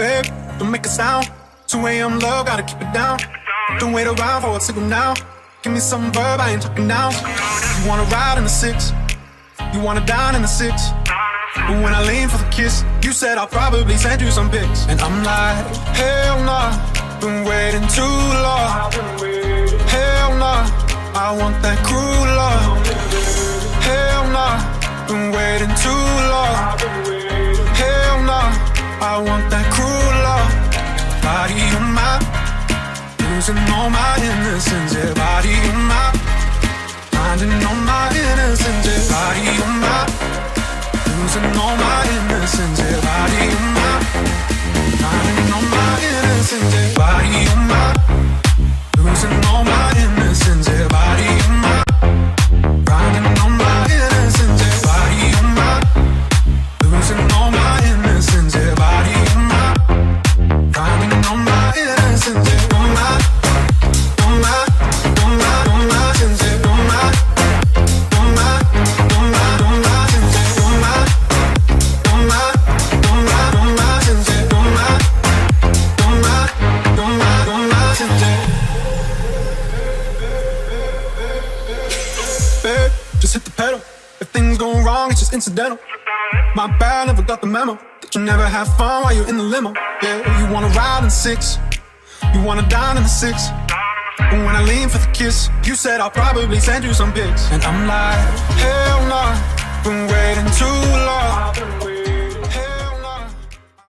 Babe, don't make a sound. 2 a.m. love, gotta keep it down. Don't wait around for a signal now. Give me some verb, I ain't talking now. You wanna ride in the 6, you wanna dine in the 6. But when I lean for the kiss, you said I'll probably send you some pics. And I'm like, hell nah, been waiting too long. Hell nah, I want that cruel love. Hell nah, been waiting too long. Hell nah, I want that cruel love. Body on my, losing all my innocence. Yeah, body on my, finding all my innocence. Yeah, body on my, losing all my innocence. Yeah, body on my, finding all my innocence. Yeah, body on my, losing all my innocence. Yeah, body on my, finding all my innocence. Yeah, body on my, losing all my innocence. Yeah, body on my, finding all my innocence. Yeah, on my, on my, on my, on my innocence. Yeah, on my, on my, on my, on my innocence. Yeah, on my, on my, on my, on my innocence. Yeah, on my, on my, on my, on my innocence. Babe, just hit the pedal. If things go wrong, it's just incidental. My bad, never got the memo that you never have fun while you're in the limo. Yeah, you wanna ride in 6, you wanna dine in the 6. But when I lean for the kiss, you said I'll probably send you some pics. And I'm like, hell nah, been waiting too long.